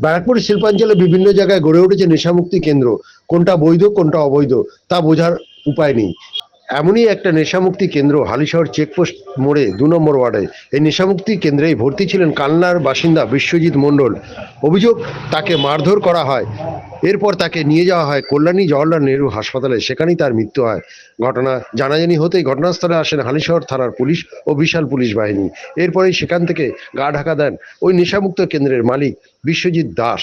ব্যারাকপুর শিল্পাঞ্চলে বিভিন্ন জায়গায় গড়ে উঠেছে নেশামুক্তি কেন্দ্র। কোনটা বৈধ কোনটা অবৈধ তা বোঝার উপায় নেই। এমনই একটা নেশামুক্তি কেন্দ্র হালিশহর চেকপোস্ট মোড়ে 2 নম্বর ওয়ার্ডে। এই নেশামুক্তি কেন্দ্রেই ভর্তি ছিলেন কালনার বাসিন্দা বিশ্বজিৎ মণ্ডল। অভিযোগ, তাকে মারধর করা হয়। এরপর তাকে নিয়ে যাওয়া হয় কল্যাণী জওহরলাল নেহরু হাসপাতালে, সেখানেই তার মৃত্যু হয়। ঘটনা জানাজানি হতেই ঘটনাস্থলে আসেন হালিশহর থানার পুলিশ ও বিশাল পুলিশ বাহিনী। এরপরেই সেখান থেকে গা ঢাকা দেন ওই নেশামুক্ত কেন্দ্রের মালিক বিশ্বজিৎ দাস।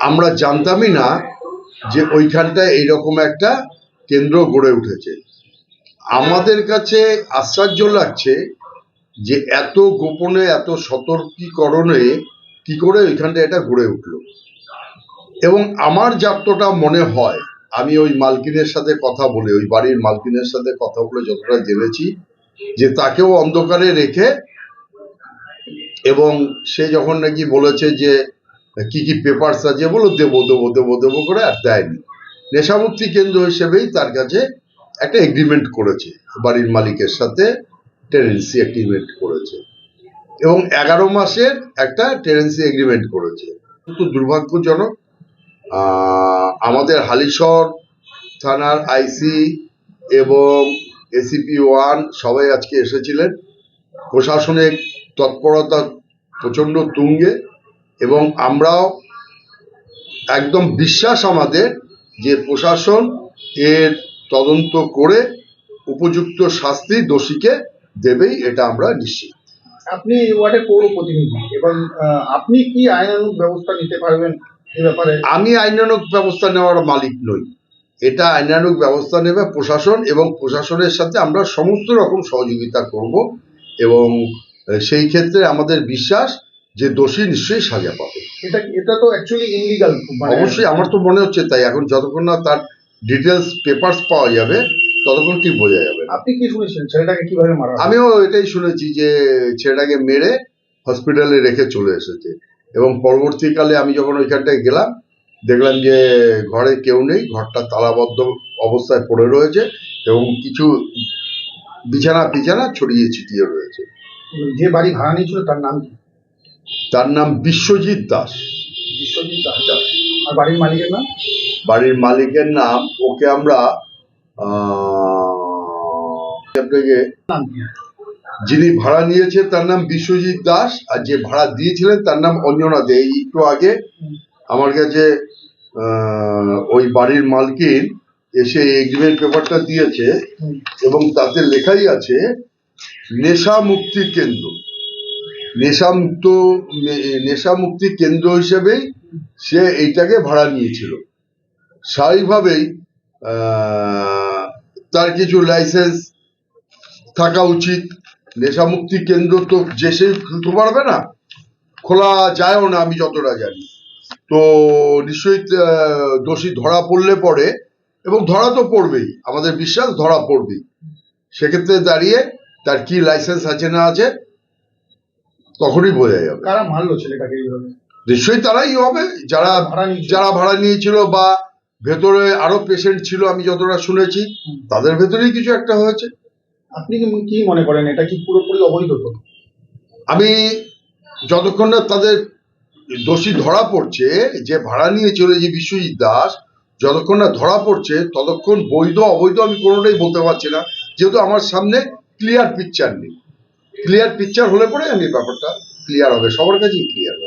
আমরা জানতামই না যে ওইখানটায় এইরকম একটা কেন্দ্র গড়ে উঠেছে। আমাদের কাছে আশ্চর্য লাগছে যে এত গোপনে এত সতর্কীকরণে কি করে ওইখানটায় এটা গড়ে উঠলো। এবং আমার যতটা মনে হয়, আমি ওই মালকিনের সাথে কথা বলে, ওই বাড়ির মালকিনের সাথে কথা বলে যতটা জেনেছি, যে তাকেও অন্ধকারে রেখে, এবং সে যখন নাকি বলেছে যে কি কি পেপারস আছে, বলো দেবো দেবো দেবো দেবো করে আর দেয়নি। নেশামুক্তি কেন্দ্র হিসেবেই তার কাছে একটা এগ্রিমেন্ট করেছে, বাড়ির মালিকের সাথে টেনেন্সি এগ্রিমেন্ট করেছে, এবং 11 মাসের একটা টেনেন্সি এগ্রিমেন্ট করেছে। কিন্তু দুর্ভাগ্যজনক, আমাদের হালিশহর থানার আইসি এবং ACP-1 সবাই আজকে এসেছিলেন। প্রশাসনিক তৎপরতা প্রচণ্ড তুঙ্গে, এবং আমরাও একদম বিশ্বাস আমাদের যে প্রশাসন এর তদন্ত করে উপযুক্ত শাস্তি দোষীকে দেবেই, এটা আমরা নিশ্চিত। আপনি এই ওয়ার্ডের পৌর প্রতিনিধি এবং আপনি কি আইনানুগ ব্যবস্থা নিতে পারবেন এই ব্যাপারে? আমি আইনানুগ ব্যবস্থা নেওয়ার মালিক নই, এটা আইনানুগ ব্যবস্থা নেবে প্রশাসন, এবং প্রশাসনের সাথে আমরা সমস্ত রকম সহযোগিতা করব, এবং সেই ক্ষেত্রে আমাদের বিশ্বাস যে দোষী নিশ্চয়ই সাজা পাবে। এটা তো অ্যাকচুয়ালি ইনলিগাল। অবশ্যই, আমার তো মনে হচ্ছে তাই। এখন যতক্ষণ না তার ডিটেলস পেপারস পাওয়া যাবে ততক্ষণ ঠিক বোঝা যাবে। আপনি কি শুনেছেন ছেলেটাকে কিভাবে মারা হয়? আমিও এটাই শুনেছি যে ছেলেটাকে মেরে হসপিটালে রেখে চলে এসেছে, এবং পরবর্তীকালে আমি যখন ওইখানটায় গেলাম দেখলাম যে ঘরে কেউ নেই, ঘরটা তালাবদ্ধ অবস্থায় পড়ে রয়েছে, এবং কিছু বিছানা ছড়িয়ে ছিটিয়ে রয়েছে। যে বাড়ি ভাড়া নিয়েছিল তার নাম কি? তার নাম বিশ্বজিৎ দাস। বিশ্বজিৎ দাস। আর বাড়ির মালিকের নাম? বাড়ির মালিকের নাম, ওকে আমরা আপনাকে, নাম কি? যিনি ভাড়া নিয়েছে তার নাম বিশ্বজিৎ দাস, আর যে ভাড়া দিয়েছিলেন তার নাম অঞ্জনা দে। এই একটু আগে আমার কাছে ওই বাড়ির মালকিন এসে এগ্রিমেন্ট পেপারটা দিয়েছে, এবং তাতে লেখাই আছে নেশা মুক্তি কেন্দ্র। নেশামুক্তি কেন্দ্র হিসেবেই সে এইটাকে ভাড়া নিয়েছিল। স্বাভাবিকভাবেই তার কিছু লাইসেন্স থাকা উচিত। নেশামুক্তি কেন্দ্র তো যে সে খুলতে পারবে না, খোলা যায়ও না আমি যতটা জানি। তো নিশ্চয়ই দোষী ধরা পড়লে পরে, এবং ধরা তো পড়বেই, আমাদের বিশ্বাস ধরা পড়বেই, সেক্ষেত্রে দাঁড়িয়ে তার কি লাইসেন্স আছে না আছে তখনই বোঝা যাবে। কারা মারলো ছেলেটাকে এইভাবে? নিশ্চয়ই তারাই হবে, যারা ভাড়া নিয়েছিল, বা ভেতরে আরো পেশেন্ট ছিল, আমি যতটা শুনেছি তাদের ভেতরেই কিছু একটা হয়েছে। আপনি কি মনে করেন এটা কি পুরোপুরি অবৈধ? তো আমি যতক্ষণ না তাদের দোষী ধরা পড়ছে, যে ভাড়া নিয়েছিল যে বিশ্বজিৎ দাস, যতক্ষণ না ধরা পড়ছে ততক্ষণ বৈধ অবৈধ আমি কোনোটাই বলতে পারছি না, যেহেতু আমার সামনে ক্লিয়ার পিকচার নেই। ক্লিয়ার পিকচার হলে পরে আমি ব্যাপারটা ক্লিয়ার হবে, সবার কাছেই ক্লিয়ার হবে।